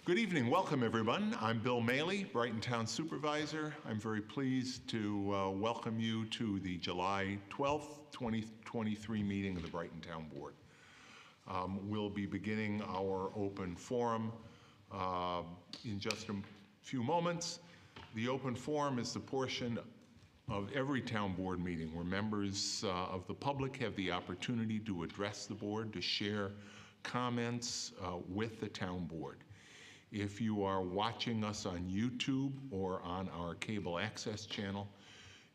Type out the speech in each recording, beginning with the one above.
Good evening. Welcome, everyone. I'm Bill Maley, Brighton Town Supervisor. I'm very pleased to welcome you to the July 12th, 2023 meeting of the Brighton Town Board. We'll be beginning our open forum in just a few moments. The open forum is the portion of every town board meeting where members of the public have the opportunity to address the board, to share comments with the town board. If you are watching us on YouTube or on our cable access channel,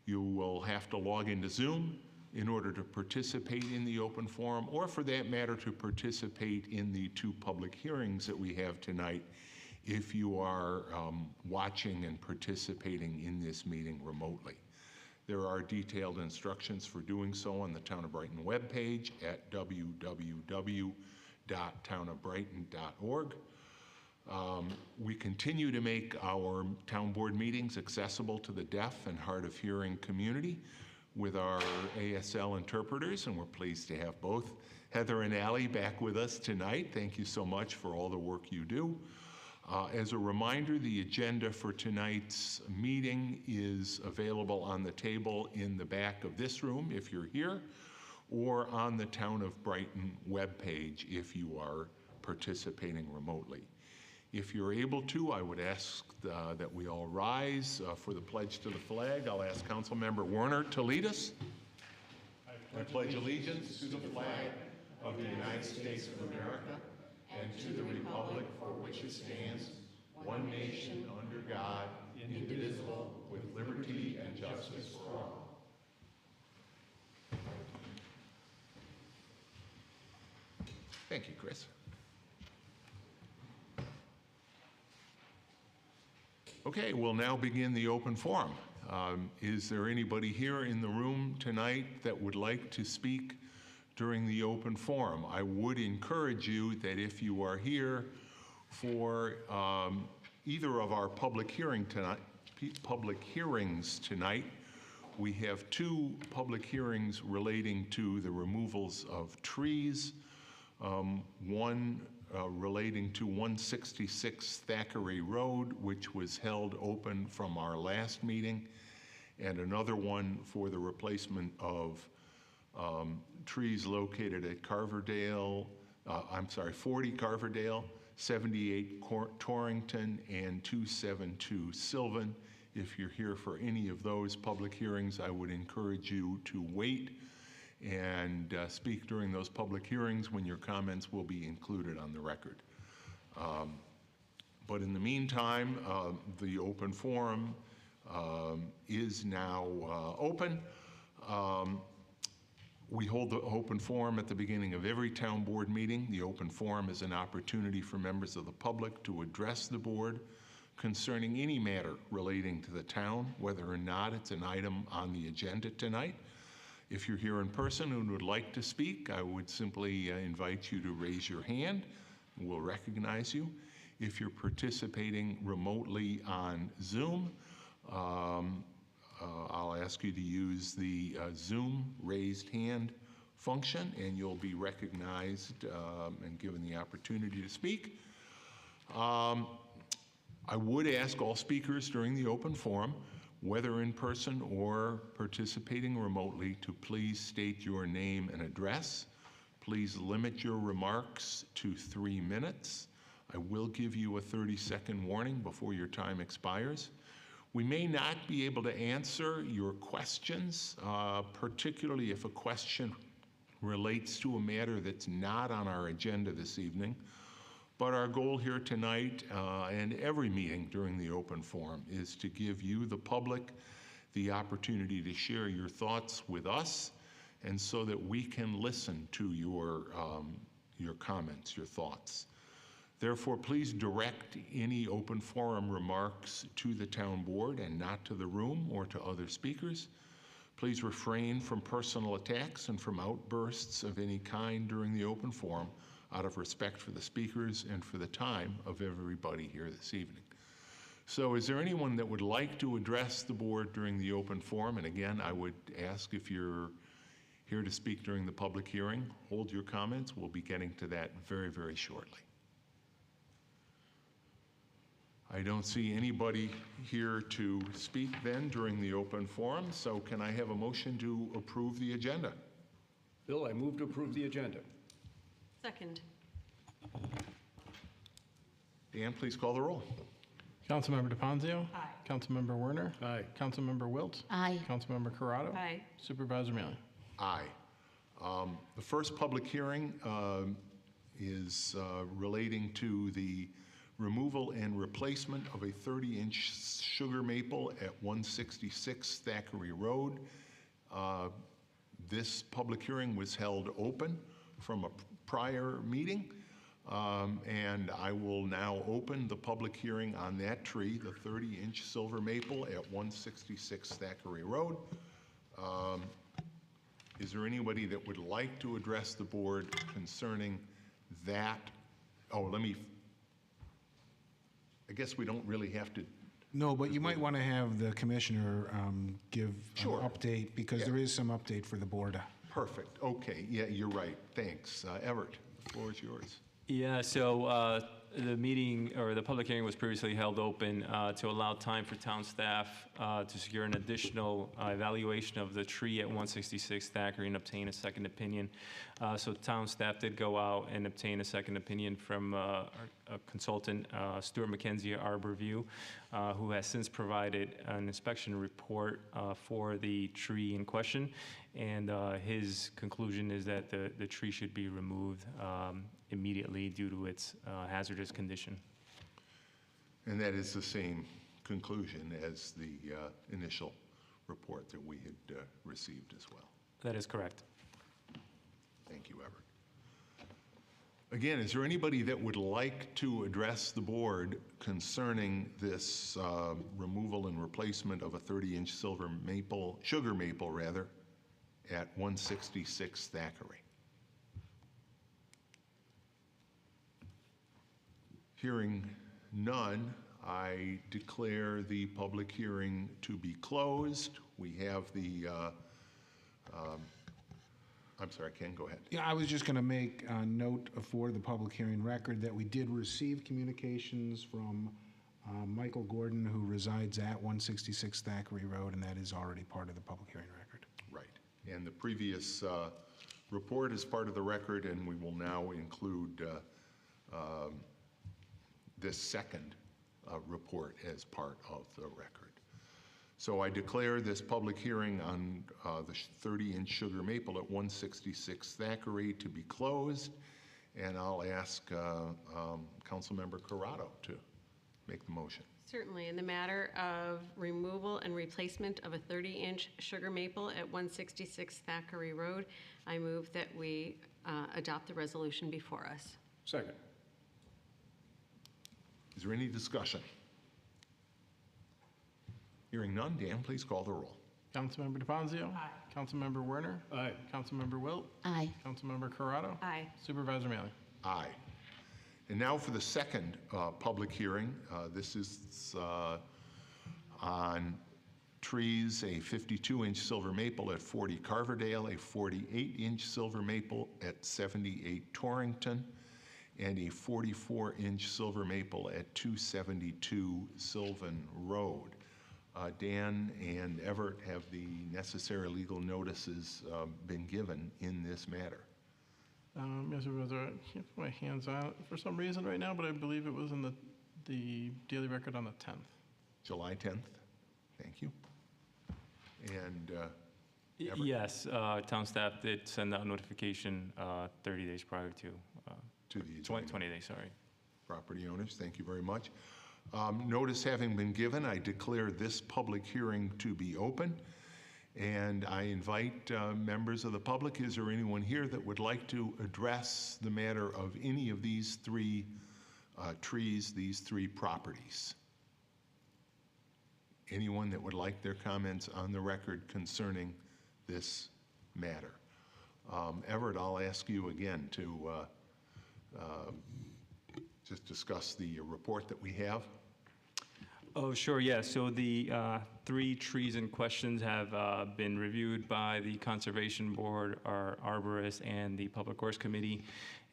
you will have to log into Zoom in order to participate in the open forum, or for that matter, to participate in the two public hearings that we have tonight if you are watching and participating in this meeting remotely. There are detailed instructions for doing so on the Town of Brighton webpage at www.townofbrighton.org. We continue to make our town board meetings accessible to the deaf and hard of hearing community with our ASL interpreters, and we're pleased to have both Heather and Allie back with us tonight. Thank you so much for all the work you do. As a reminder, the agenda for tonight's meeting is available on the table in the back of this room if you're here, or on the Town of Brighton webpage if you are participating remotely. If you're able to, I would ask that we all rise for the pledge to the flag. I'll ask Councilmember Werner to lead us. I pledge allegiance to the flag of the United States of America and to the republic for which it stands, one nation under God, indivisible, with liberty and justice for all. Thank you, Chris. Okay, we'll now begin the open forum. Is there anybody here in the room tonight that would like to speak during the open forum? I would encourage you that if you are here for either of our public hearings tonight, we have two public hearings relating to the removals of trees. One relating to 166 Thackeray Road, which was held open from our last meeting, and another one for the replacement of trees located at 40 Carverdale, 78 Torrington, and 272 Sylvan. If you're here for any of those public hearings, I would encourage you to wait and speak during those public hearings when your comments will be included on the record. But in the meantime, the open forum is now open. We hold the open forum at the beginning of every town board meeting. The open forum is an opportunity for members of the public to address the board concerning any matter relating to the town, whether or not it's an item on the agenda tonight. If you're here in person and would like to speak, I would simply invite you to raise your hand. We'll recognize you. If you're participating remotely on Zoom, I'll ask you to use the Zoom raised hand function, and you'll be recognized and given the opportunity to speak. I would ask all speakers during the open forum, whether in person or participating remotely, to please state your name and address. Please limit your remarks to 3 minutes. I will give you a 30-second warning before your time expires. We may not be able to answer your questions, particularly if a question relates to a matter that's not on our agenda this evening. But our goal here tonight and every meeting during the open forum is to give you, the public, the opportunity to share your thoughts with us, and so that we can listen to your comments, your thoughts. Therefore, please direct any open forum remarks to the town board and not to the room or to other speakers. Please refrain from personal attacks and from outbursts of any kind during the open forum, out of respect for the speakers and for the time of everybody here this evening. So is there anyone that would like to address the board during the open forum? And again, I would ask, if you're here to speak during the public hearing, hold your comments. We'll be getting to that very, very shortly. I don't see anybody here to speak then during the open forum, so can I have a motion to approve the agenda? Bill, I move to approve the agenda. Second. Dan, please call the roll. Councilmember DePonzio. Aye. Councilmember Werner. Aye. Councilmember Wilt. Aye. Councilmember Corrado. Aye. Supervisor Mealy. Aye. The first public hearing is relating to the removal and replacement of a 30-inch sugar maple at 166 Thackeray Road. This public hearing was held open from a prior meeting, and I will now open the public hearing on that tree, the 30-inch silver maple at 166 Thackeray Road. Is there anybody that would like to address the board concerning that? Oh, I guess we don't really have to. No, but you might want to have the commissioner give Sure. an update, because Yeah. there is some update for the board. Perfect, okay, yeah, you're right, thanks. Everett, the floor is yours. Yeah, so the meeting, or the public hearing was previously held open to allow time for town staff to secure an additional evaluation of the tree at 166 Thackeray and obtain a second opinion. So town staff did go out and obtain a second opinion from a consultant, Stuart McKenzie, Arborview, who has since provided an inspection report for the tree in question. And his conclusion is that the tree should be removed immediately due to its hazardous condition. And that is the same conclusion as the initial report that we had received as well. That is correct. Thank you, Everett. Again, is there anybody that would like to address the board concerning this removal and replacement of a 30-inch sugar maple rather, at 166 Thackeray? Hearing none, I declare the public hearing to be closed. We have the, I'm sorry, Ken, go ahead. Yeah, I was just going to make a note for the public hearing record that we did receive communications from Michael Gordon, who resides at 166 Thackeray Road, and that is already part of the public hearing record. Right, and the previous report is part of the record, and we will now include this second report as part of the record. So I declare this public hearing on the 30-inch sugar maple at 166 Thackeray to be closed, and I'll ask Councilmember Corrado to make the motion. Certainly. In the matter of removal and replacement of a 30-inch sugar maple at 166 Thackeray Road, I move that we adopt the resolution before us. Second. Is there any discussion? Hearing none, Dan, please call the roll. Councilmember DePonzio. Aye. Councilmember Werner. Aye. Councilmember Wilt. Aye. Councilmember Corrado. Aye. Supervisor Mealy. Aye. And now for the second public hearing. This is on trees, a 52-inch silver maple at 40 Carverdale, a 48-inch silver maple at 78 Torrington, and a 44-inch silver maple at 272 Sylvan Road. Dan and Everett, have the necessary legal notices been given in this matter? Yes, Supervisor, I can't put my hands on it for some reason right now, but I believe it was in the daily record on the 10th. July 10th? Thank you. And Everett? Yes, town staff did send out notification 30 days prior to To the 20 days, sorry. property owners, thank you very much. Notice having been given, I declare this public hearing to be open, and I invite members of the public. Is there anyone here that would like to address the matter of any of these three trees, these three properties? Anyone that would like their comments on the record concerning this matter? Everett, I'll ask you again to just discuss the report that we have. Oh, sure, yeah. So the 3 trees in questions have been reviewed by the Conservation Board, our arborist, and the Public Works Committee,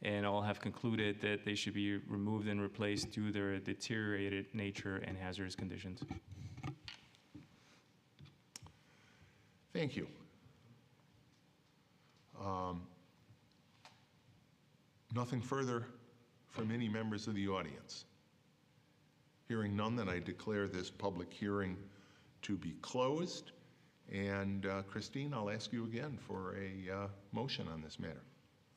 and all have concluded that they should be removed and replaced due to their deteriorated nature and hazardous conditions. Thank you. Nothing further from any members of the audience. Hearing none, then I declare this public hearing to be closed. And Christine, I'll ask you again for a motion on this matter.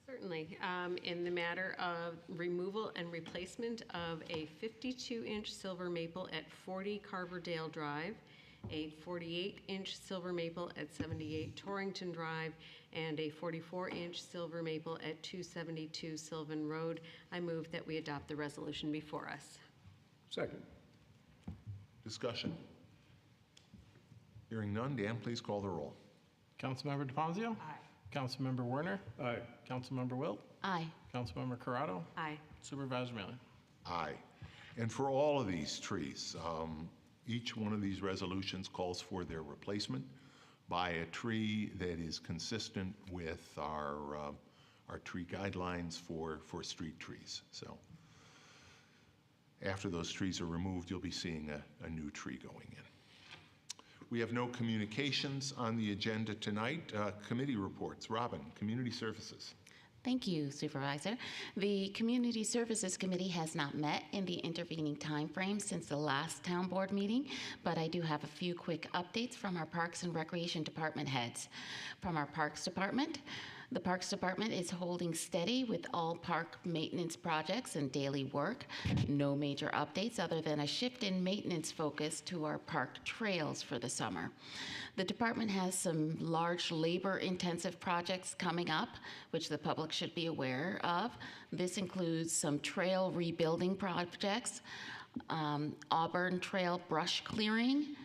Certainly. In the matter of removal and replacement of a 52-inch silver maple at 40 Carverdale Drive, a 48-inch silver maple at 78 Torrington Drive, and a 44-inch silver maple at 272 Sylvan Road, I move that we adopt the resolution before us. Second. Discussion. Hearing none, Dan, please call the roll. Councilmember DeFazio? Aye. Councilmember Werner? Aye. Councilmember Wilt? Aye. Councilmember Corrado? Aye. Supervisor Mealy? Aye. And for all of these trees, each one of these resolutions calls for their replacement by a tree that is consistent with our tree guidelines for street trees. So after those trees are removed, you'll be seeing a new tree going in. We have no communications on the agenda tonight. Committee reports. Robin, Community Services. Thank you, Supervisor. The Community Services Committee has not met in the intervening timeframe since the last town board meeting, but I do have a few quick updates from our Parks and Recreation Department heads. From our Parks Department, the Parks Department is holding steady with all park maintenance projects and daily work. No major updates other than a shift in maintenance focus to our park trails for the summer. The department has some large labor-intensive projects coming up, which the public should be aware of. This includes some trail rebuilding projects, Auburn Trail brush clearing,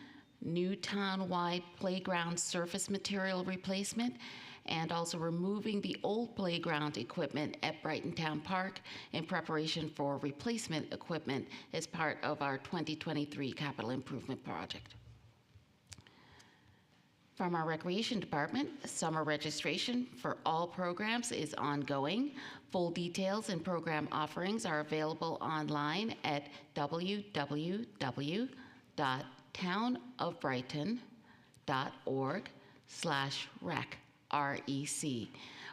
new town-wide playground surface material replacement, and also removing the old playground equipment at Brighton Town Park in preparation for replacement equipment as part of our 2023 capital improvement project. From our Recreation Department, summer registration for all programs is ongoing. Full details and program offerings are available online at www.townofbrighton.org/rec. REC,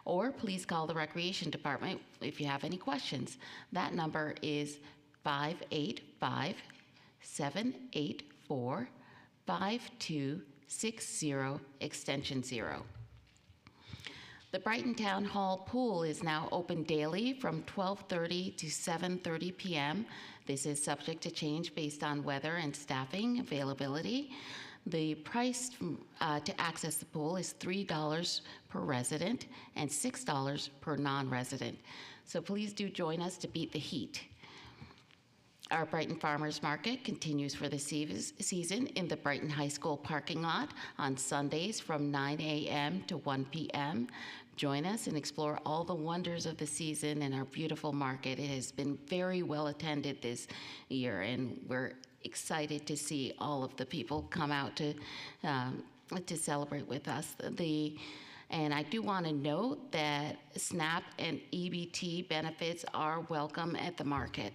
or please call the Recreation Department if you have any questions. That number is 585-784-5260, extension 0. The Brighton Town Hall pool is now open daily from 12:30 to 7:30 p.m. This is subject to change based on weather and staffing availability. The price to access the pool is $3 per resident and $6 per non-resident. So please do join us to beat the heat. Our Brighton Farmers Market continues for the season in the Brighton High School parking lot on Sundays from 9 a.m. to 1 p.m. Join us and explore all the wonders of the season in our beautiful market. It has been very well attended this year, and we're excited to see all of the people come out to celebrate with us. And I do want to note that SNAP and EBT benefits are welcome at the market.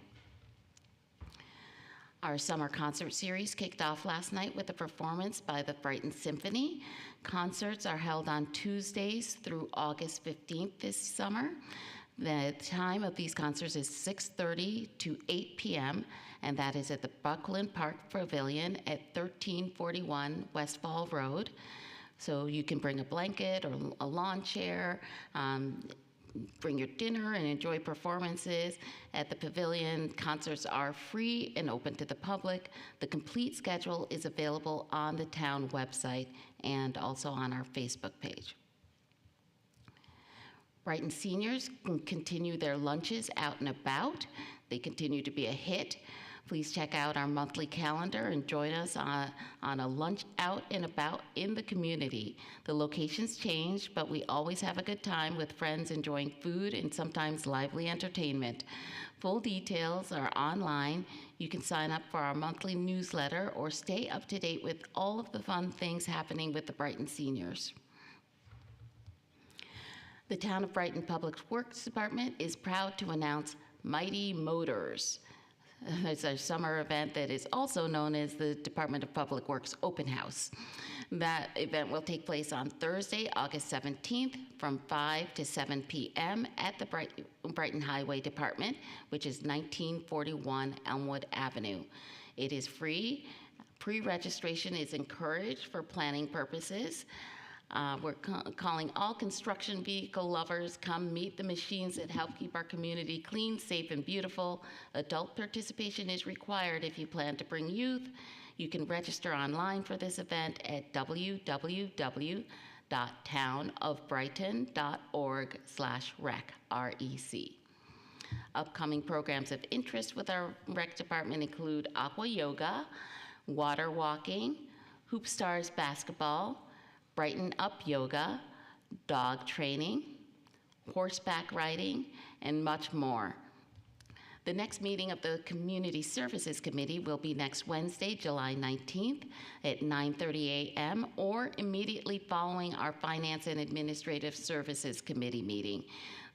Our summer concert series kicked off last night with a performance by the Brighton Symphony. Concerts are held on Tuesdays through August 15th this summer. The time of these concerts is 6:30 to 8 p.m., and that is at the Buckland Park Pavilion at 1341 Westfall Road. So you can bring a blanket or a lawn chair, bring your dinner and enjoy performances at the pavilion. Concerts are free and open to the public. The complete schedule is available on the town website and also on our Facebook page. Brighton seniors can continue their lunches out and about. They continue to be a hit. Please check out our monthly calendar and join us on a lunch out and about in the community. The locations change, but we always have a good time with friends enjoying food and sometimes lively entertainment. Full details are online. You can sign up for our monthly newsletter or stay up to date with all of the fun things happening with the Brighton seniors. The Town of Brighton Public Works Department is proud to announce Mighty Motors. It's a summer event that is also known as the Department of Public Works Open House. That event will take place on Thursday, August 17th from 5 to 7 p.m. at the Brighton Highway Department, which is 1941 Elmwood Avenue. It is free. Pre-registration is encouraged for planning purposes. We're calling all construction vehicle lovers, come meet the machines that help keep our community clean, safe, and beautiful. Adult participation is required if you plan to bring youth. You can register online for this event at www.townofbrighton.org/rec, REC. Upcoming programs of interest with our rec department include aqua yoga, water walking, Hoop Stars basketball, Brighten Up Yoga, dog training, horseback riding, and much more. The next meeting of the Community Services Committee will be next Wednesday, July 19th at 9:30 a.m. or immediately following our Finance and Administrative Services Committee meeting.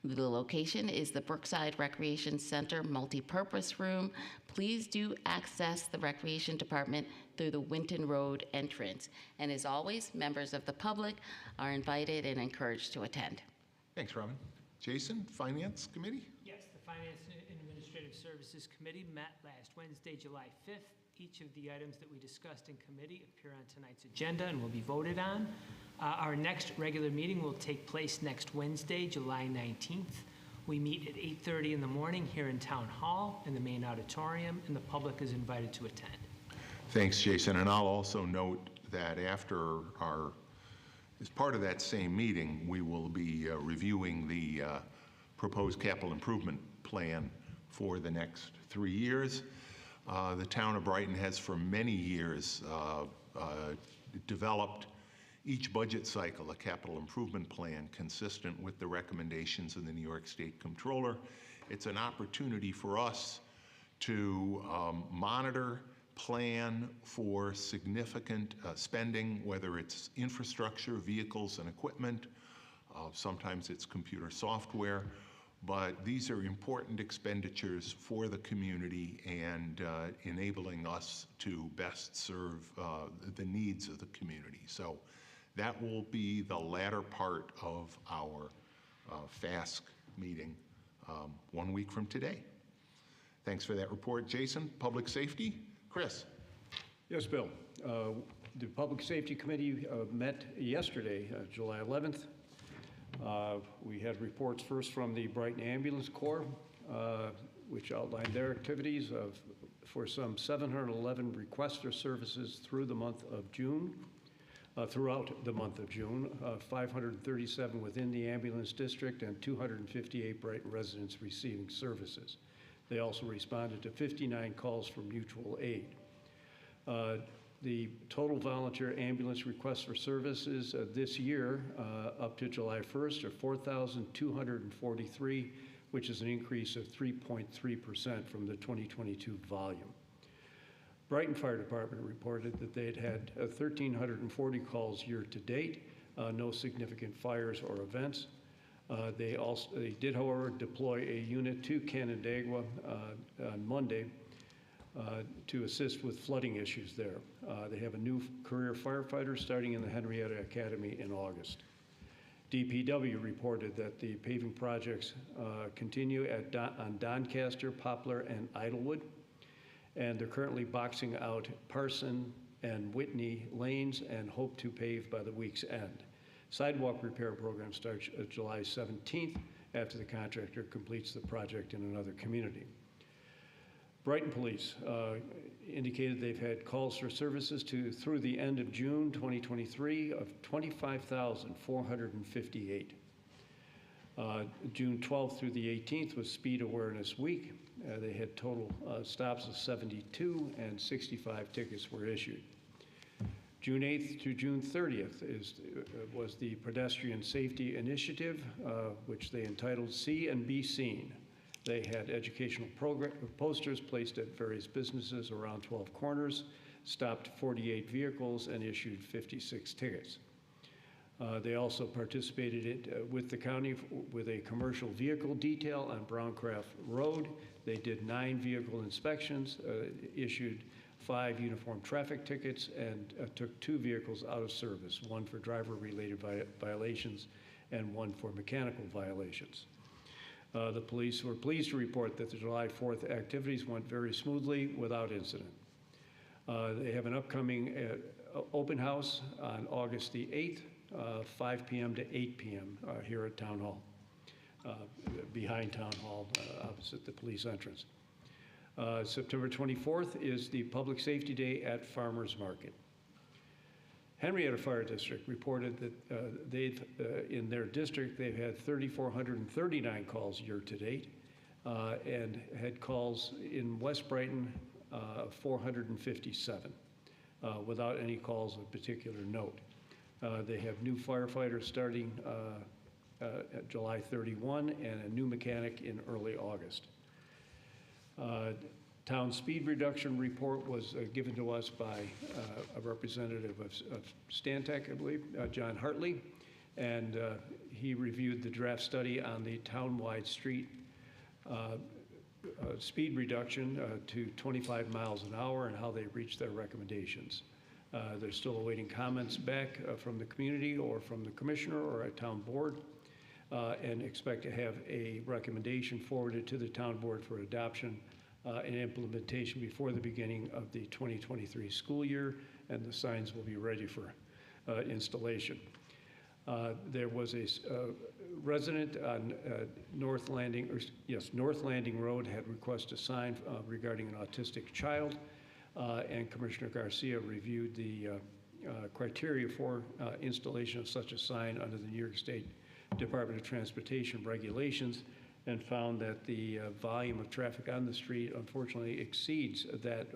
The location is the Brookside Recreation Center Multipurpose Room. Please do access the Recreation Department through the Winton Road entrance. And as always, members of the public are invited and encouraged to attend. Thanks, Robin. Jason, Finance Committee? Yes, the Finance and Administrative Services Committee met last Wednesday, July 5th. Each of the items that we discussed in committee appear on tonight's agenda and will be voted on. Our next regular meeting will take place next Wednesday, July 19th. We meet at 8:30 in the morning here in Town Hall in the main auditorium, and the public is invited to attend. Thanks, Jason. And I'll also note that after as part of that same meeting, we will be reviewing the proposed capital improvement plan for the next 3 years. The town of Brighton has for many years developed each budget cycle a capital improvement plan consistent with the recommendations of the New York State Comptroller. It's an opportunity for us to monitor, plan for significant spending, whether it's infrastructure, vehicles, and equipment. Sometimes it's computer software. But these are important expenditures for the community and enabling us to best serve the needs of the community. So that will be the latter part of our FASC meeting 1 week from today. Thanks for that report, Jason. Public Safety, Chris. Yes, Bill. The Public Safety Committee met yesterday, July 11th. We had reports first from the Brighton Ambulance Corps, which outlined their activities for some 711 requests for services through the month of June. Throughout the month of June, 537 within the ambulance district and 258 Brighton residents receiving services. They also responded to 59 calls for mutual aid. The total volunteer ambulance requests for services this year up to July 1st are 4,243, which is an increase of 3.3% from the 2022 volume. Brighton Fire Department reported that they had 1,340 calls year to date, no significant fires or events. They did, however, deploy a unit to Canandaigua on Monday to assist with flooding issues there. They have a new career firefighter starting in the Henrietta Academy in August. DPW reported that the paving projects continue on Doncaster, Poplar, and Idlewood, and they're currently boxing out Parson and Whitney lanes and hope to pave by the week's end. Sidewalk repair program starts July 17th after the contractor completes the project in another community. Brighton Police indicated they've had calls for services through the end of June 2023 of 25,458. June 12th through the 18th was Speed Awareness Week. They had total stops of 72, and 65 tickets were issued. June 8th through June 30th was the Pedestrian Safety Initiative, which they entitled See and Be Seen. They had educational posters placed at various businesses around 12 corners, stopped 48 vehicles, and issued 56 tickets. They also participated with the county with a commercial vehicle detail on Browncraft Road. They did 9 vehicle inspections, issued 5 uniform traffic tickets, and took 2 vehicles out of service, 1 for driver-related violations and 1 for mechanical violations. The police were pleased to report that the July 4th activities went very smoothly without incident. They have an upcoming open house on August the 8th, 5 p.m. to 8 p.m. Here at Town Hall, behind Town Hall, opposite the police entrance. September 24th is the Public Safety Day at Farmers Market. Henrietta Fire District reported that in their district, they've had 3,439 calls year-to-date, and had calls in West Brighton, 457, without any calls of particular note. They have new firefighters starting at July 31 and a new mechanic in early August. Town speed reduction report was given to us by a representative of Stantec, I believe, John Hartley, and he reviewed the draft study on the town-wide street speed reduction to 25 miles an hour and how they reached their recommendations. They're still awaiting comments back from the community or from the commissioner or a town board, and expect to have a recommendation forwarded to the town board for adoption and implementation before the beginning of the 2023 school year, and the signs will be ready for installation. There was a resident on North Landing Road had requested a sign regarding an autistic child, and Commissioner Garcia reviewed the criteria for installation of such a sign under the New York State Department of Transportation regulations, and found that the volume of traffic on the street unfortunately exceeds that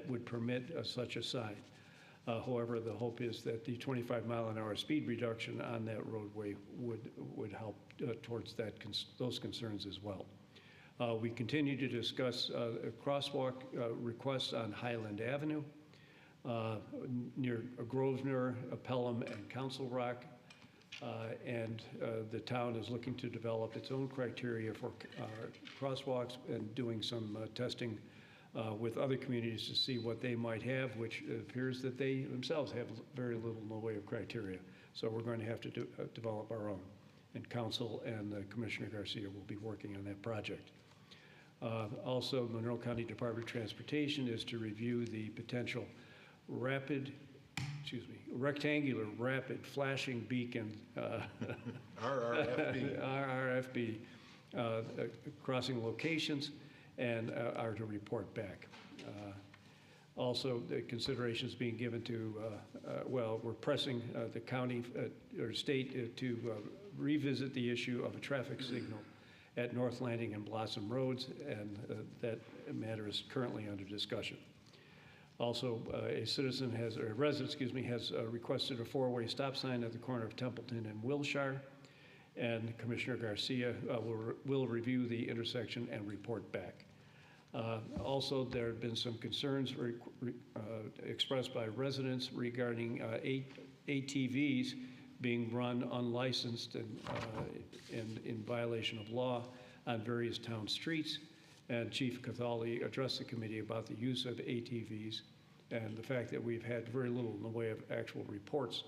would permit such a sign. However, the hope is that the 25-mile-an-hour speed reduction on that roadway would help towards those concerns as well. We continue to discuss a crosswalk requests on Highland Avenue near Grosvenor, Pelham, and Council Rock. And the town is looking to develop its own criteria for crosswalks and doing some testing with other communities to see what they might have, which appears that they themselves have very little in the way of criteria. So we're going to have to develop our own. And Council and Commissioner Garcia will be working on that project. Also, Monroe County Department of Transportation is to review the potential rectangular rapid flashing beacon, RRFB, crossing locations, and are to report back. Also, the consideration is being given to, we're pressing the county or state to revisit the issue of a traffic signal at North Landing and Blossom Roads, and that matter is currently under discussion. Also, a resident has requested a 4-way stop sign at the corner of Templeton and Wilshire, and Commissioner Garcia will review the intersection and report back. Also, there have been some concerns expressed by residents regarding ATVs being run unlicensed and in violation of law on various town streets. And Chief Cathali addressed the committee about the use of ATVs and the fact that we've had very little in the way of actual reports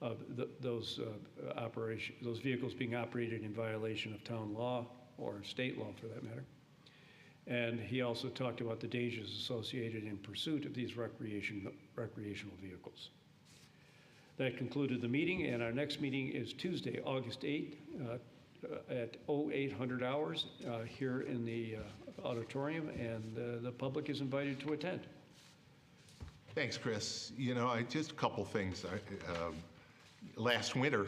of those vehicles being operated in violation of town law or state law for that matter. And he also talked about the dangers associated in pursuit of these recreational vehicles. That concluded the meeting, and our next meeting is Tuesday, August 8th at 0800 hours here in the auditorium, and the public is invited to attend. Thanks, Chris. You know, just a couple things. Last winter,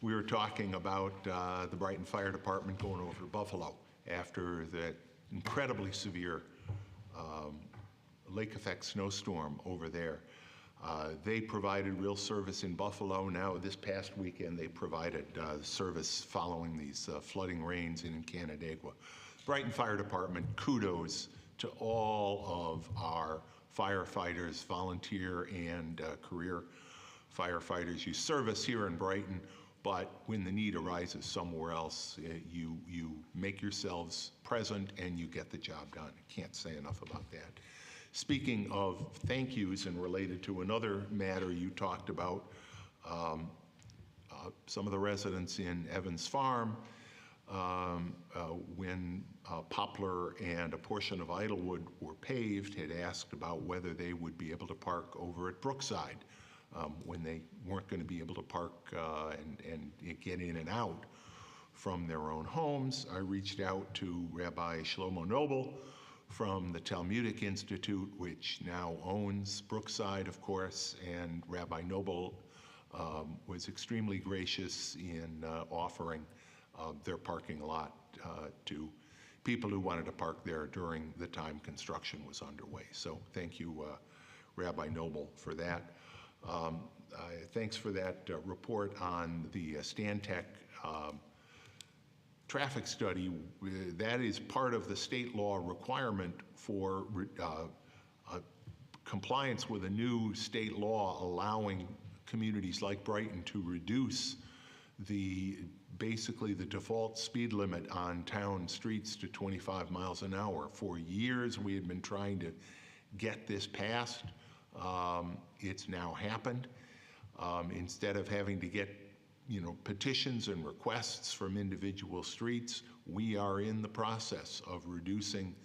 we were talking about the Brighton Fire Department going over to Buffalo after that incredibly severe lake effect snowstorm over there. They provided real service in Buffalo. Now, this past weekend, they provided service following these flooding rains in Canandaigua. Brighton Fire Department, kudos to all of our firefighters, volunteer and career firefighters. You service here in Brighton, but when the need arises somewhere else, you make yourselves present and you get the job done. I can't say enough about that. Speaking of thank yous and related to another matter you talked about, some of the residents in Evans Farm, when Poplar and a portion of Idlewood were paved, had asked about whether they would be able to park over at Brookside when they weren't going to be able to park and get in and out from their own homes. I reached out to Rabbi Shlomo Noble from the Talmudic Institute, which now owns Brookside, of course, and Rabbi Noble was extremely gracious in offering their parking lot to people who wanted to park there during the time construction was underway. So thank you, Rabbi Noble, for that. Thanks for that report on the Stantec traffic study. That is part of the state law requirement for compliance with a new state law allowing communities like Brighton to reduce basically the default speed limit on town streets to 25 miles an hour. For years, we had been trying to get this passed. It's now happened. Instead of having to get petitions and requests from individual streets, we are in the process of reducing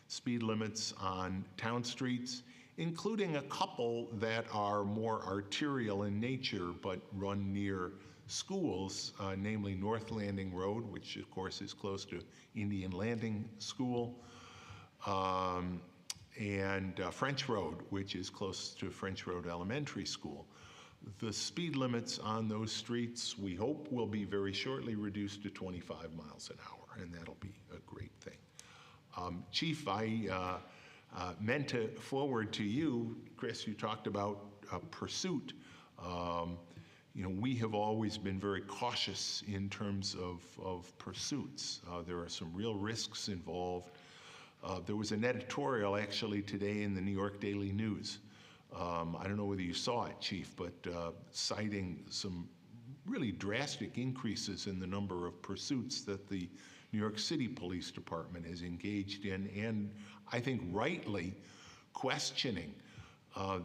speed limits on town streets, including a couple that are more arterial in nature but run near schools, namely North Landing Road, which of course is close to Indian Landing School, and French Road, which is close to French Road Elementary School. The speed limits on those streets, we hope, will be very shortly reduced to 25 miles an hour, and that'll be a great thing. Chief, I meant to forward to you, Chris, you talked about pursuit. We have always been very cautious in terms of pursuits. There are some real risks involved. There was an editorial actually today in the New York Daily News. I don't know whether you saw it, Chief, but citing some really drastic increases in the number of pursuits that the New York City Police Department is engaged in, and I think rightly questioning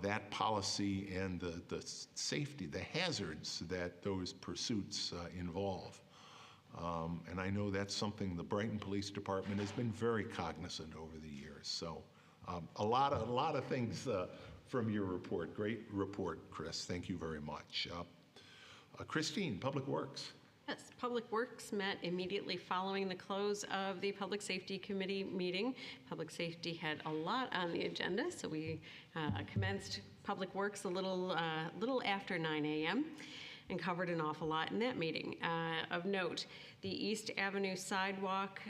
that policy and the safety, the hazards that those pursuits involve. And I know that's something the Brighton Police Department has been very cognizant over the years. So a lot of things from your report. Great report, Chris. Thank you very much. Christine, Public Works. Yes, Public Works met immediately following the close of the Public Safety Committee meeting. Public Safety had a lot on the agenda, so we commenced Public Works a little after 9 a.m. and covered an awful lot in that meeting. Of note, the East Avenue Sidewalk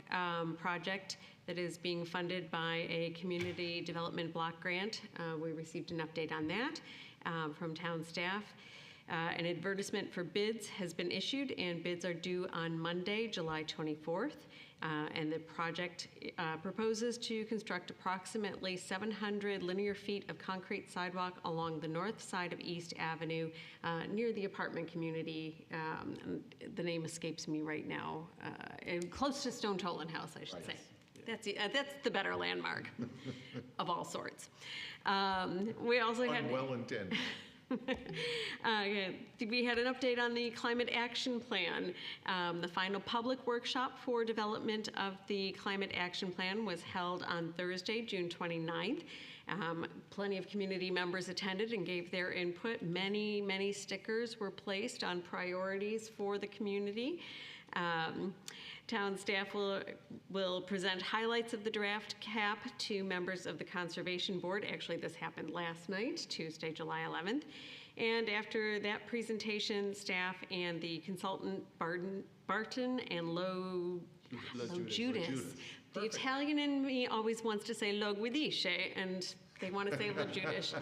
project that is being funded by a community development block grant. We received an update on that from town staff. An advertisement for bids has been issued, and bids are due on Monday, July 24th. And the project proposes to construct approximately 700 linear feet of concrete sidewalk along the north side of East Avenue near the apartment community. The name escapes me right now. And close to Stone Tolan House, I should say. That's the better landmark of all sorts. We also had... Well intended. We had an update on the Climate Action Plan. The final public workshop for development of the Climate Action Plan was held on Thursday, June 29th. Plenty of community members attended and gave their input. Many stickers were placed on priorities for the community. Town staff will present highlights of the draft cap to members of the Conservation Board. Actually, this happened last night, Tuesday, July 11th. And after that presentation, staff and the consultant Barton and Low Judas The Italian in me always wants to say lo guidisce, and they want to say lo giudice.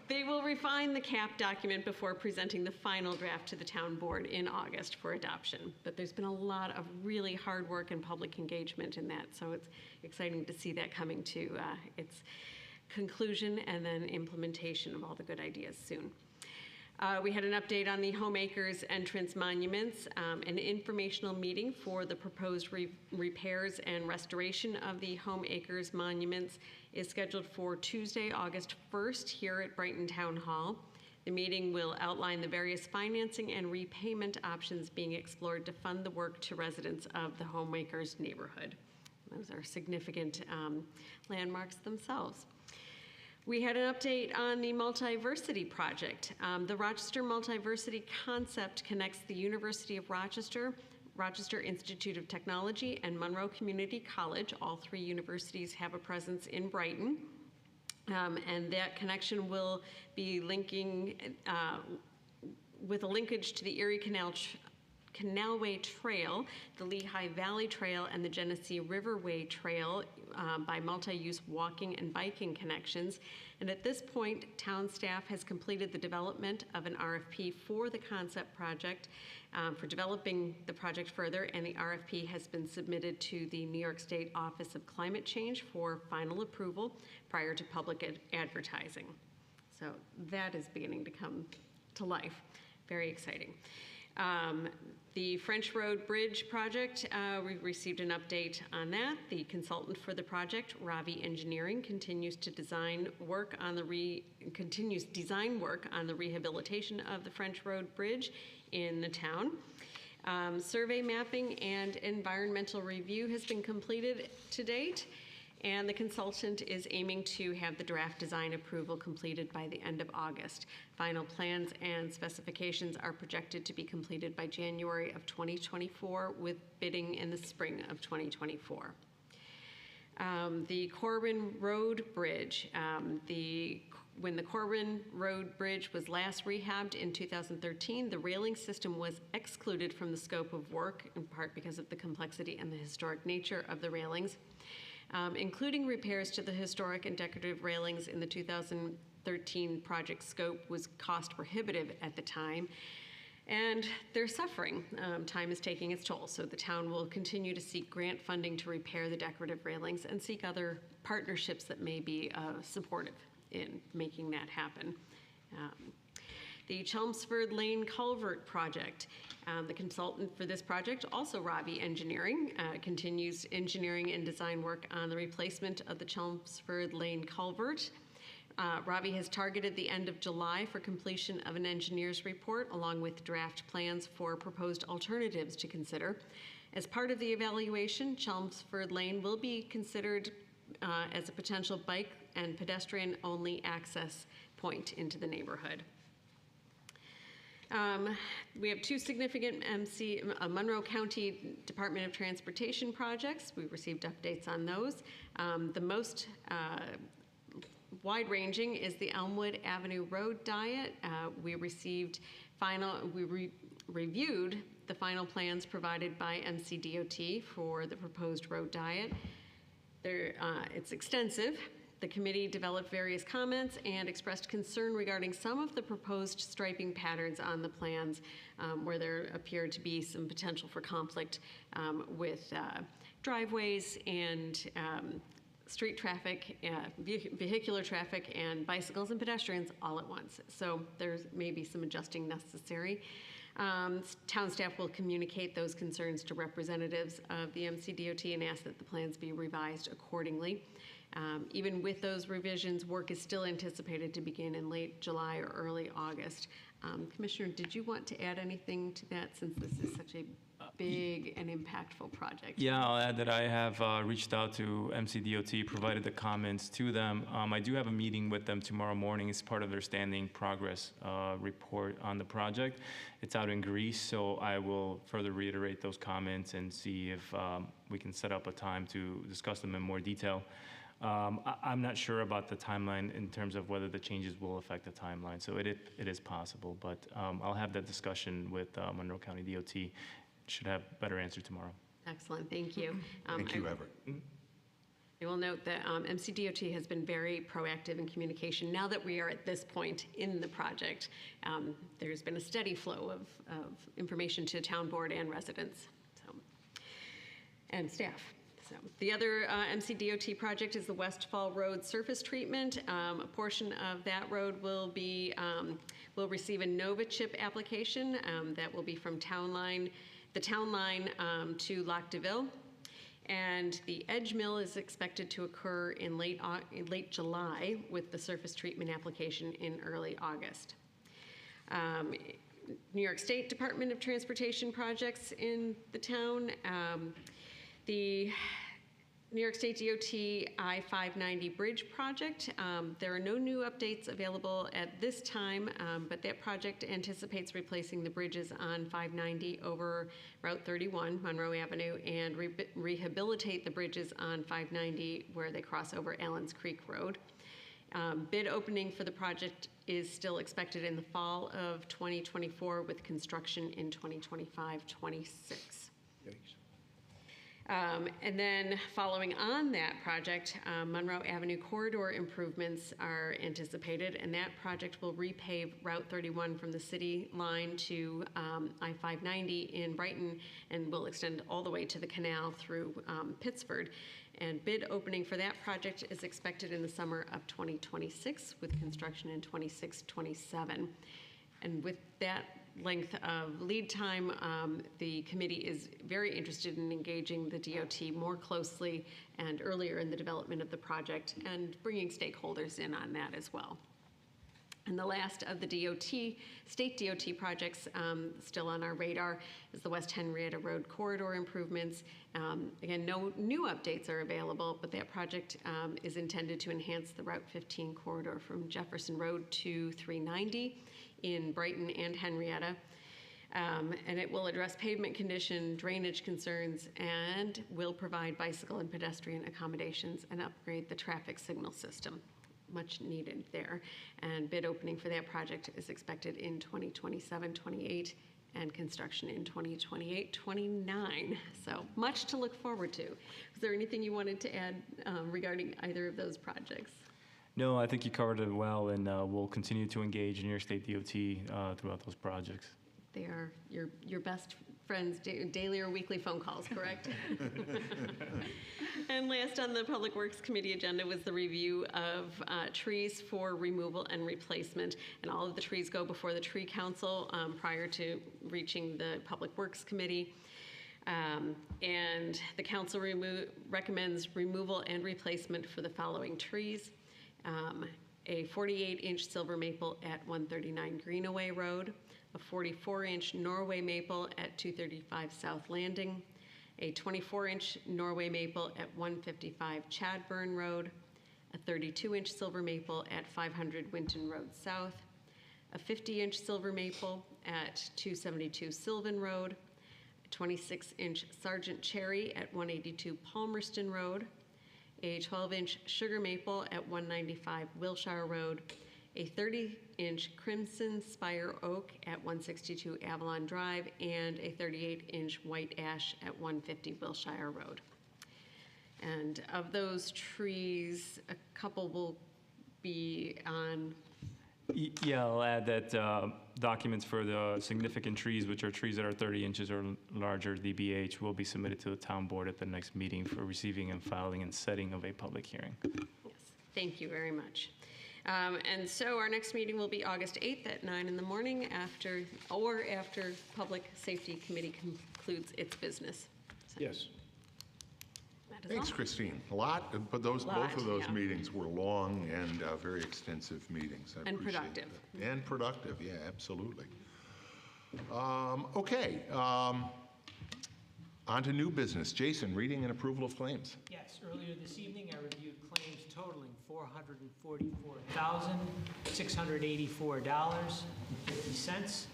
They will refine the CAP document before presenting the final draft to the town board in August for adoption. But there's been a lot of really hard work and public engagement in that, so it's exciting to see that coming to its conclusion and then implementation of all the good ideas soon. We had an update on the Homeacres entrance monuments, an informational meeting for the proposed repairs and restoration of the Homeacres monuments is scheduled for Tuesday, August 1st here at Brighton Town Hall. The meeting will outline the various financing and repayment options being explored to fund the work to residents of the Homeacres neighborhood. Those are significant landmarks themselves. We had an update on the Multiversity Project. The Rochester Multiversity concept connects the University of Rochester, Rochester Institute of Technology, and Monroe Community College. All three universities have a presence in Brighton. And that connection will be linking with a linkage to the Erie Canalway Trail, the Lehigh Valley Trail, and the Genesee Riverway Trail by multi-use walking and biking connections. And at this point, town staff has completed the development of an RFP for the concept project, for developing the project further, and the RFP has been submitted to the New York State Office of Climate Change for final approval prior to public advertising. So that is beginning to come to life. Very exciting. The French Road Bridge project, we received an update on that. The consultant for the project, Ravi Engineering, continues design work on the rehabilitation of the French Road Bridge in the town. Survey mapping and environmental review has been completed to date, and the consultant is aiming to have the draft design approval completed by the end of August. Final plans and specifications are projected to be completed by January of 2024, with bidding in the spring of 2024. The Corbin Road Bridge. When the Corbin Road Bridge was last rehabbed in 2013, the railing system was excluded from the scope of work, in part because of the complexity and the historic nature of the railings. Including repairs to the historic and decorative railings in the 2013 project scope was cost prohibitive at the time, and they're suffering. Time is taking its toll, so the town will continue to seek grant funding to repair the decorative railings and seek other partnerships that may be supportive in making that happen. The Chelmsford Lane Culvert Project. The consultant for this project, also Ravi Engineering, continues engineering and design work on the replacement of the Chelmsford Lane Culvert. Ravi has targeted the end of July for completion of an engineer's report, along with draft plans for proposed alternatives to consider. As part of the evaluation, Chelmsford Lane will be considered as a potential bike and pedestrian-only access point into the neighborhood. We have two significant Monroe County Department of Transportation projects. We received updates on those. The most wide-ranging is the Elmwood Avenue Road Diet. We reviewed the final plans provided by MCDOT for the proposed road diet. It's extensive. The committee developed various comments and expressed concern regarding some of the proposed striping patterns on the plans, where there appeared to be some potential for conflict with driveways and street traffic, vehicular traffic, and bicycles and pedestrians all at once. So there's maybe some adjusting necessary. Town staff will communicate those concerns to representatives of the MCDOT and ask that the plans be revised accordingly. Even with those revisions, work is still anticipated to begin in late July or early August. Commissioner, did you want to add anything to that, since this is such a big and impactful project? Yeah, I'll add that I have reached out to MCDOT, provided the comments to them. I do have a meeting with them tomorrow morning as part of their standing progress report on the project. It's out in Greece, so I will further reiterate those comments and see if we can set up a time to discuss them in more detail. I'm not sure about the timeline in terms of whether the changes will affect the timeline, so it is possible, but I'll have that discussion with Monroe County DOT. Should have better answer tomorrow. Excellent, thank you. Thank you, Everett. I will note that MCDOT has been very proactive in communication. Now that we are at this point in the project, there's been a steady flow of information to town board and residents and staff. So the other MCDOT project is the Westfall Road surface treatment. A portion of that road will receive a Nova chip application that will be from the town line to Lac de Ville. And the edge mill is expected to occur in late July with the surface treatment application in early August. New York State Department of Transportation projects in the town. The New York State DOT I-590 bridge project. There are no new updates available at this time, but that project anticipates replacing the bridges on 590 over Route 31, Monroe Avenue, and rehabilitate the bridges on 590 where they cross over Allens Creek Road. Bid opening for the project is still expected in the fall of 2024 with construction in 2025-26. And then following on that project, Monroe Avenue corridor improvements are anticipated, and that project will repave Route 31 from the city line to I-590 in Brighton and will extend all the way to the canal through Pittsford. And bid opening for that project is expected in the summer of 2026 with construction in 26-27. And with that length of lead time, the committee is very interested in engaging the DOT more closely and earlier in the development of the project and bringing stakeholders in on that as well. And the last of the state DOT projects still on our radar is the West Henrietta Road corridor improvements. Again, no new updates are available, but that project is intended to enhance the Route 15 corridor from Jefferson Road to 390 in Brighton and Henrietta. And it will address pavement condition, drainage concerns, and will provide bicycle and pedestrian accommodations and upgrade the traffic signal system. Much needed there. And bid opening for that project is expected in 2027-28 and construction in 2028-29. So much to look forward to. Is there anything you wanted to add regarding either of those projects? No, I think you covered it well, and we'll continue to engage New York State DOT throughout those projects. They are your best friends, daily or weekly phone calls, correct? And last on the Public Works Committee agenda was the review of trees for removal and replacement. And all of the trees go before the Tree Council prior to reaching the Public Works Committee. And the council recommends removal and replacement for the following trees. A 48-inch silver maple at 139 Greenaway Road, a 44-inch Norway maple at 235 South Landing, a 24-inch Norway maple at 155 Chadburn Road, a 32-inch silver maple at 500 Winton Road South, a 50-inch silver maple at 272 Sylvan Road, a 26-inch Sergeant Cherry at 182 Palmerston Road, a 12-inch sugar maple at 195 Wilshire Road, a 30-inch Crimson Spire Oak at 162 Avalon Drive, and a 38-inch white ash at 150 Wilshire Road. And of those trees, a couple will be on. Yeah, I'll add that documents for the significant trees, which are trees that are 30 inches or larger, DBH, will be submitted to the town board at the next meeting for receiving and filing and setting of a public hearing. Yes, thank you very much. And so our next meeting will be August 8th at 9 in the morning after Public Safety Committee concludes its business. So Yes. that is Thanks, all. Christine. A lot, but both of those yeah. meetings were long and very extensive meetings. I And appreciate productive. that. And productive, yeah, absolutely. Okay, on to new business. Jason, reading and approval of claims. Yes, earlier this evening, I reviewed claims totaling $444,684.50.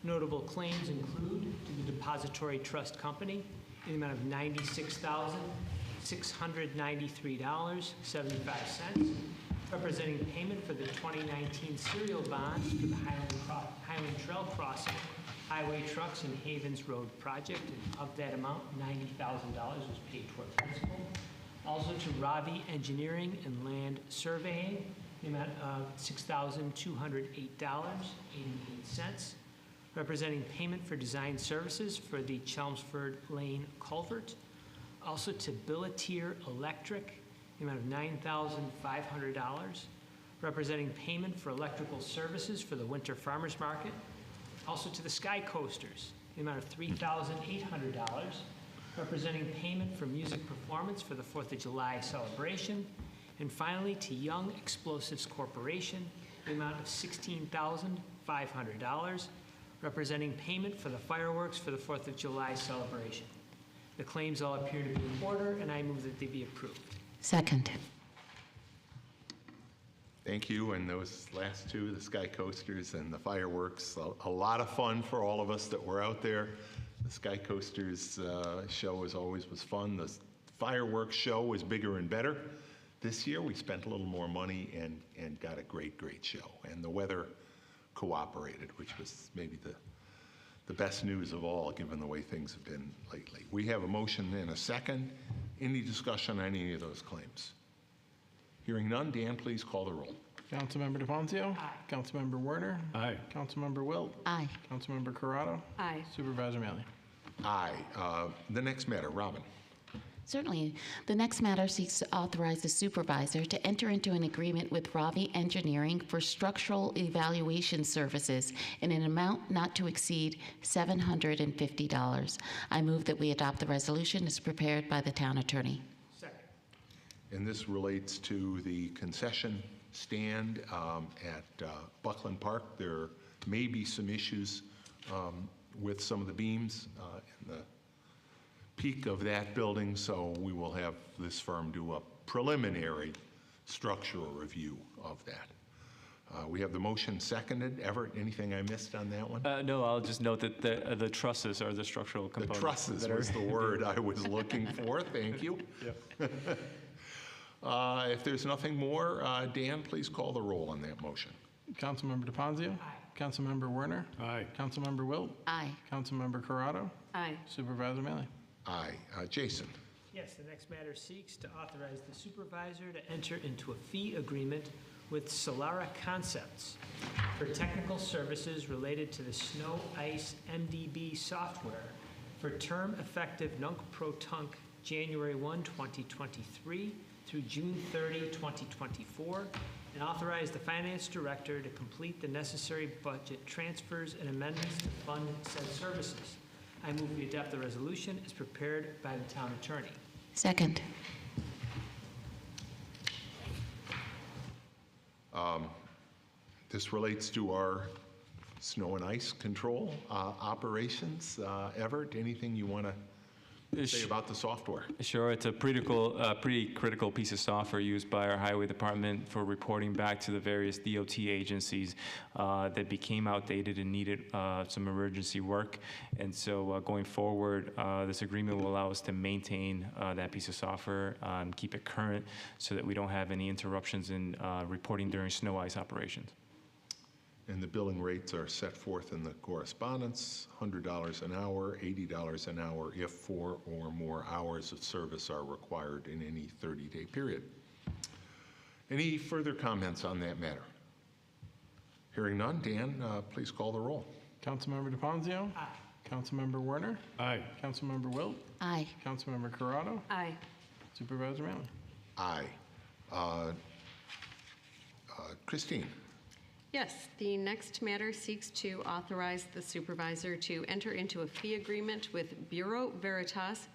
Notable claims include to the Depository Trust Company in the amount of $96,693.75, representing payment for the 2019 serial bonds for the Highland Trail Crossing highway trucks and Havens Road project, and of that amount, $90,000 was paid toward principal. Also to Ravi Engineering and Land Surveying, the amount of $6,208.88, representing payment for design services for the Chelmsford Lane culvert. Also to Billatier Electric, the amount of $9,500, representing payment for electrical services for the winter farmers market. Also to the Sky Coasters, the amount of $3,800, representing payment for music performance for the 4th of July celebration. And finally, to Young Explosives Corporation, the amount of $16,500, representing payment for the fireworks for the 4th of July celebration. The claims all appear to be in order, and I move that they be approved. Second. Thank you, and those last two, the Sky Coasters and the fireworks, a lot of fun for all of us that were out there. The Sky Coasters show as always was fun. The fireworks show was bigger and better. This year we spent a little more money and got a great show. And the weather cooperated, which was maybe the best news of all, given the way things have been lately. We have a motion and a second. Any discussion on any of those claims? Hearing none, Dan, please call the roll. Councilmember DeFonzio. Aye. Councilmember Werner. Aye. Councilmember Wilt. Aye. Councilmember Corrado. Aye. Supervisor Malley. Aye. The next matter, Robin. Certainly. The next matter seeks to authorize the supervisor to enter into an agreement with Ravi Engineering for structural evaluation services in an amount not to exceed $750. I move that we adopt the resolution as prepared by the town attorney. Second. And this relates to the concession stand at Buckland Park. There may be some issues with some of the beams in the peak of that building, so we will have this firm do a preliminary structural review of that. We have the motion seconded. Everett, anything I missed on that one? No, I'll just note that the trusses are the structural The components. trusses that are- was the word I was looking for. Thank you. If there's nothing more, Dan, please call the roll on that motion. Councilmember DeFonzio. Aye. Councilmember Werner. Aye. Councilmember Wilt. Aye. Councilmember Corrado. Aye. Supervisor Malley. Aye. Jason. Yes, the next matter seeks to authorize the supervisor to enter into a fee agreement with Solara Concepts for technical services related to the Snow Ice MDB software for term effective Nunc-Pro-Tunc January 1, 2023 through June 30, 2024, and authorize the finance director to complete the necessary budget transfers and amendments to fund said services. I move we adopt the resolution as prepared by the town attorney. Second. This relates to our snow and ice control operations. Everett, anything you want to say about the software? Sure, it's a pretty critical piece of software used by our highway department for reporting back to the various DOT agencies that became outdated and needed some emergency work. And so going forward, this agreement will allow us to maintain that piece of software, keep it current so that we don't have any interruptions in reporting during snow ice operations. And the billing rates are set forth in the correspondence, $100 an hour, $80 an hour if 4 or more hours of service are required in any 30-day period. Any further comments on that matter? Hearing none, Dan, please call the roll. Councilmember DeFonzio. Aye. Councilmember Werner. Aye. Councilmember Wilt. Aye. Councilmember Corrado. Aye. Supervisor Malley. Aye. Christine. Yes, the next matter seeks to authorize the supervisor to enter into a fee agreement with Bureau Veritas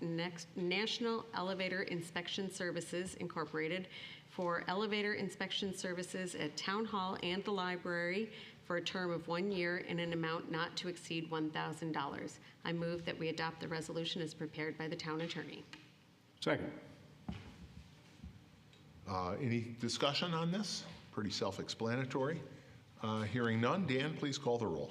National Elevator Inspection Services Incorporated for elevator inspection services at Town Hall and the library for a term of 1 year in an amount not to exceed $1,000. I move that we adopt the resolution as prepared by the town attorney. Second. Any discussion on this? Pretty self-explanatory. Hearing none, Dan, please call the roll.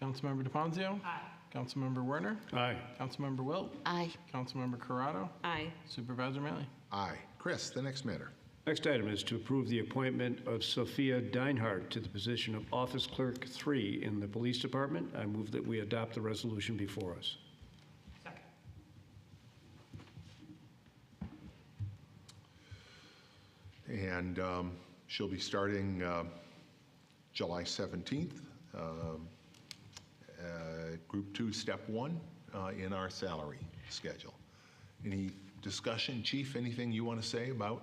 Councilmember DeFonzio. Aye. Councilmember Werner. Aye. Councilmember Wilt. Aye. Councilmember Corrado. Aye. Supervisor Malley. Aye. Chris, the next matter. Next item is to approve the appointment of Sophia Deinhardt to the position of Office Clerk 3 in the Police Department. I move that we adopt the resolution before us. Second. And she'll be starting July 17th, Group 2, Step 1 in our salary schedule. Any discussion? Chief, anything you want to say about?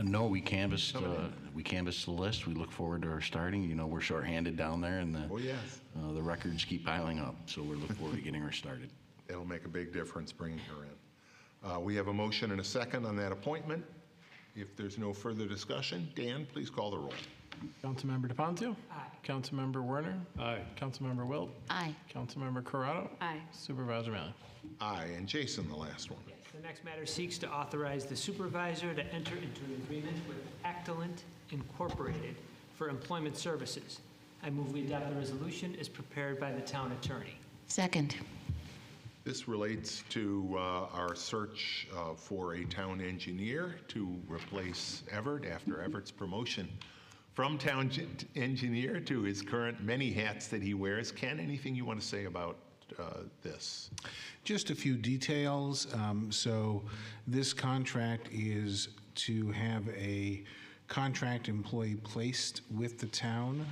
No, we canvassed the list. We look forward to her starting. You know, we're shorthanded down there, and Oh, yes. the records keep piling up, so we're looking forward to getting her started. It'll make a big difference bringing her in. We have a motion and a second on that appointment. If there's no further discussion, Dan, please call the roll. Councilmember DePoncio? Aye. Councilmember Werner? Aye. Councilmember Wilt? Aye. Councilmember Corrado? Aye. Supervisor Malley? Aye, and Jason, the last one. Yes, the next matter seeks to authorize the supervisor to enter into an agreement with Actalent Incorporated for employment services. I move we adopt the resolution as prepared by the town attorney. Second. This relates to our search for a town engineer to replace Everett after Everett's promotion from town engineer to his current many hats that he wears. Ken, anything you want to say about this? Just a few details. So this contract is to have a contract employee placed with the town.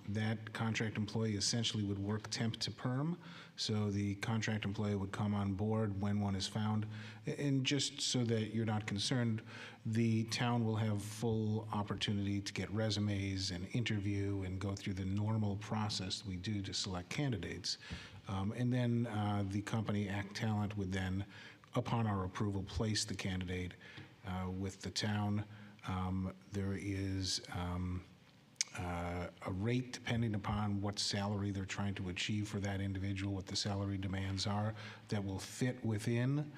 That contract employee essentially would work temp to perm. So the contract employee would come on board when one is found. And just so that you're not concerned, the town will have full opportunity to get resumes and interview and go through the normal process we do to select candidates. And then the company Actalent would then, upon our approval, place the candidate with the town. There is a rate depending upon what salary they're trying to achieve for that individual, what the salary demands are, that will fit within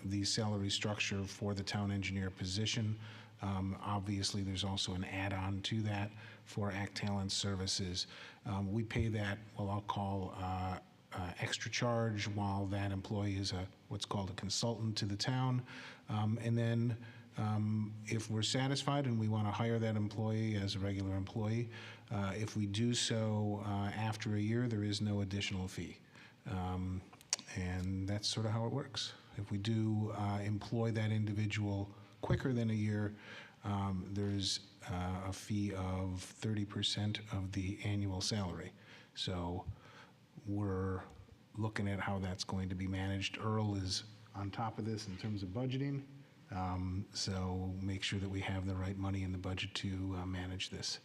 the salary structure for the town engineer position. Obviously, there's also an add-on to that for Actalent services. We pay that, well, I'll call extra charge while that employee is what's called a consultant to the town. And then if we're satisfied and we want to hire that employee as a regular employee, if we do so after a year, there is no additional fee. And that's sort of how it works. If we do employ that individual quicker than a year, there's a fee of 30% of the annual salary. So we're looking at how that's going to be managed. Earl is on top of this in terms of budgeting. So make sure that we have the right money in the budget to manage this.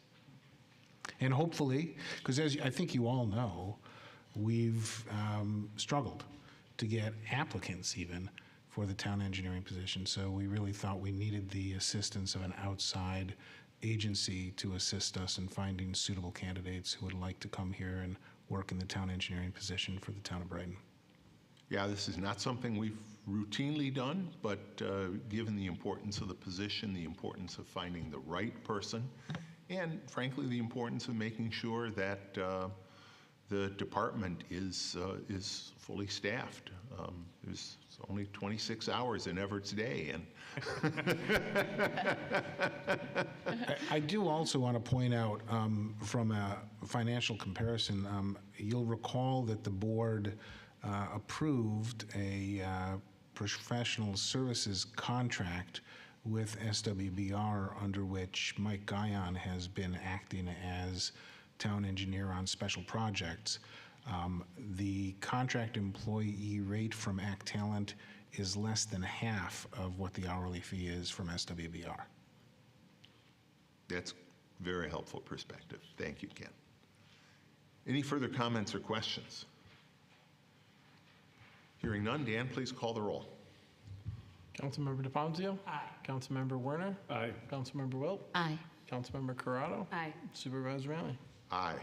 And hopefully, because as I think you all know, we've struggled to get applicants even for the town engineering position. So we really thought we needed the assistance of an outside agency to assist us in finding suitable candidates who would like to come here and work in the town engineering position for the town of Brighton. Yeah, this is not something we've routinely done, but given the importance of the position, the importance of finding the right person, and frankly, the importance of making sure that the department is fully staffed. There's only 26 hours in Everett's day, and I do also want to point out, from a financial comparison, you'll recall that the board approved a professional services contract with SWBR, under which Mike Guyon has been acting as town engineer on special projects. The contract employee rate from Actalent is less than half of what the hourly fee is from SWBR. that's very helpful perspective. Thank you, Ken. Any further comments or questions? Hearing none, Dan, please call the roll. Councilmember DePoncio? Aye. Councilmember Werner? Aye. Councilmember Wilt? Aye. Councilmember Corrado? Aye. Supervisor Malley? Aye.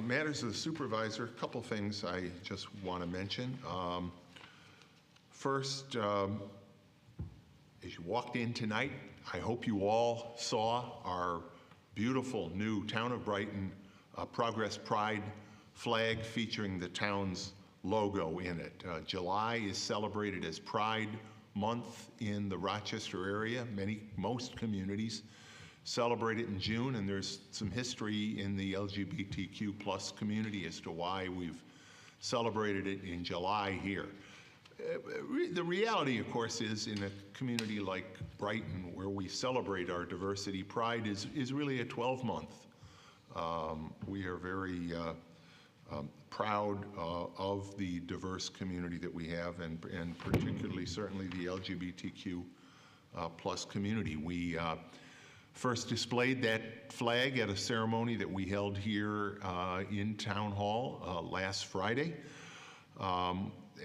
Matters of the supervisor, a couple things I just want to mention. First, as you walked in tonight, I hope you all saw our beautiful new Town of Brighton Progress Pride flag featuring the town's logo in it. July is celebrated as Pride month in the Rochester area. Most communities celebrate it in June, and there's some history in the LGBTQ plus community as to why we've celebrated it in July here. The reality, of course, is in a community like Brighton, where we celebrate our diversity, Pride is really a 12-month. We are very proud of the diverse community that we have, and particularly, certainly, the LGBTQ plus community. We first displayed that flag at a ceremony that we held here in Town Hall last Friday.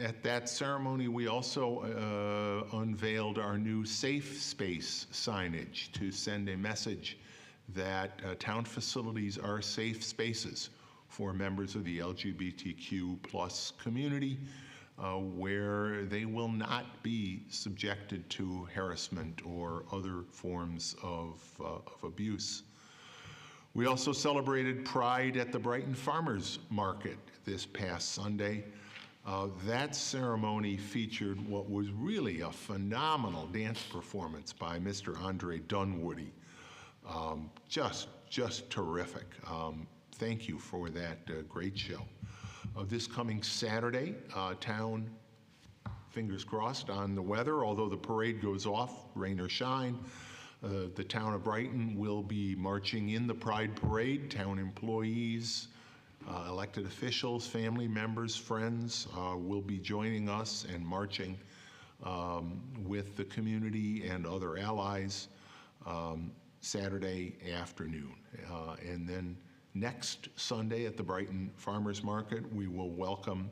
At that ceremony, we also unveiled our new safe space signage to send a message that town facilities are safe spaces for members of the LGBTQ plus community, where they will not be subjected to harassment or other forms of abuse. We also celebrated Pride at the Brighton Farmers Market this past Sunday. That ceremony featured what was really a phenomenal dance performance by Mr. Andre Dunwoody. Just terrific. Thank you for that great show. This coming Saturday, town, fingers crossed on the weather, although the parade goes off, rain or shine, the town of Brighton will be marching in the Pride Parade. Town employees, elected officials, family members, friends will be joining us and marching with the community and other allies Saturday afternoon. And then next Sunday at the Brighton Farmers Market, we will welcome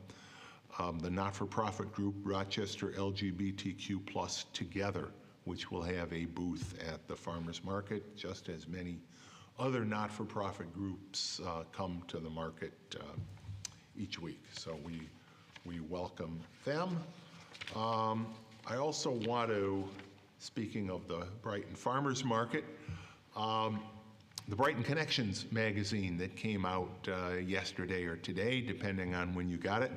the not-for-profit group Rochester LGBTQ Plus Together, which will have a booth at the Farmers Market, just as many other not-for-profit groups come to the market each week. So we welcome them. I also want to, speaking of the Brighton Farmers Market, the Brighton Connections magazine that came out yesterday or today, depending on when you got it.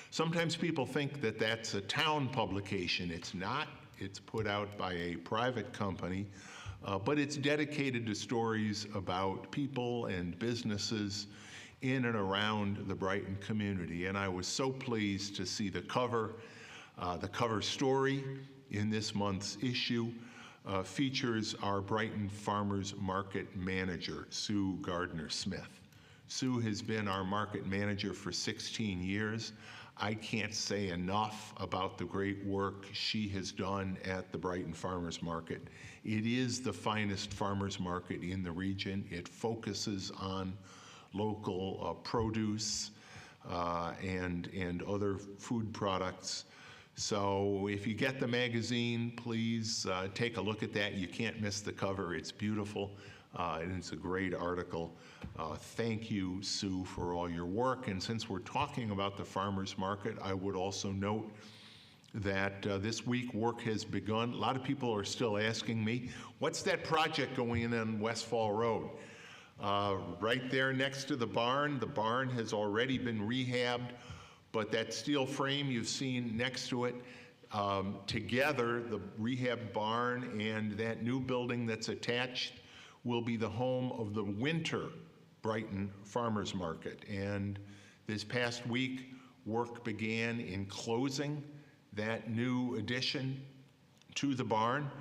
Sometimes people think that that's a town publication. It's not. It's put out by a private company, but it's dedicated to stories about people and businesses in and around the Brighton community. And I was so pleased to see the cover story in this month's issue features our Brighton Farmers Market manager, Sue Gardner-Smith. Sue has been our market manager for 16 years. I can't say enough about the great work she has done at the Brighton Farmers Market. It is the finest farmers market in the region. It focuses on local produce and other food products. So if you get the magazine, please take a look at that. You can't miss the cover. It's beautiful, and it's a great article. Thank you, Sue, for all your work. And since we're talking about the farmers market, I would also note that this week work has begun. A lot of people are still asking me, what's that project going in on Westfall Road? Right there next to the barn. The barn has already been rehabbed, but that steel frame you've seen next to it, together, the rehab barn and that new building that's attached will be the home of the winter Brighton Farmers Market. And this past week, work began in closing that new addition to the barn.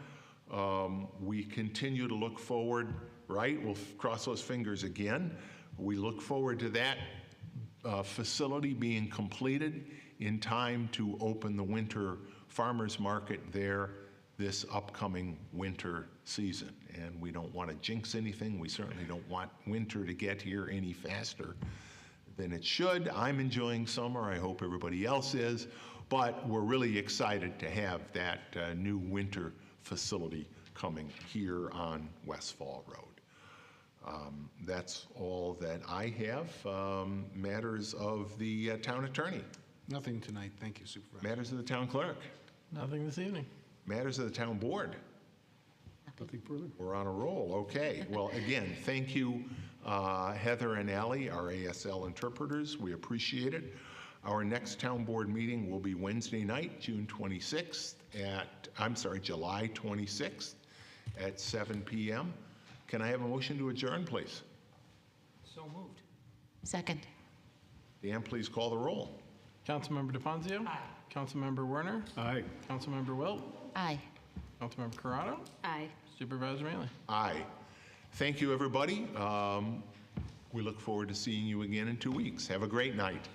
We continue to look forward, right? We'll cross those fingers again. We look forward to that facility being completed in time to open the winter farmers market there this upcoming winter season. And we don't want to jinx anything. We certainly don't want winter to get here any faster than it should. I'm enjoying summer. I hope everybody else is. But we're really excited to have that new winter facility coming here on Westfall Road. That's all that I have. Matters of the town attorney. Nothing tonight. Thank you, Supervisor. Matters of the town clerk. Nothing this evening. Matters of the town board. Nothing further. We're on a roll. Okay. Well, again, thank you, Heather and Allie, our ASL interpreters. We appreciate it. Our next town board meeting will be Wednesday night, July 26th at 7 p.m. Can I have a motion to adjourn, please? So moved. Second. Dan, please call the roll. Councilmember DeFazio? Aye. Councilmember Werner? Aye. Councilmember Wilt? Aye. Councilmember Corrado? Aye. Supervisor Mealy? Aye. Thank you, everybody. We look forward to seeing you again in 2 weeks. Have a great night.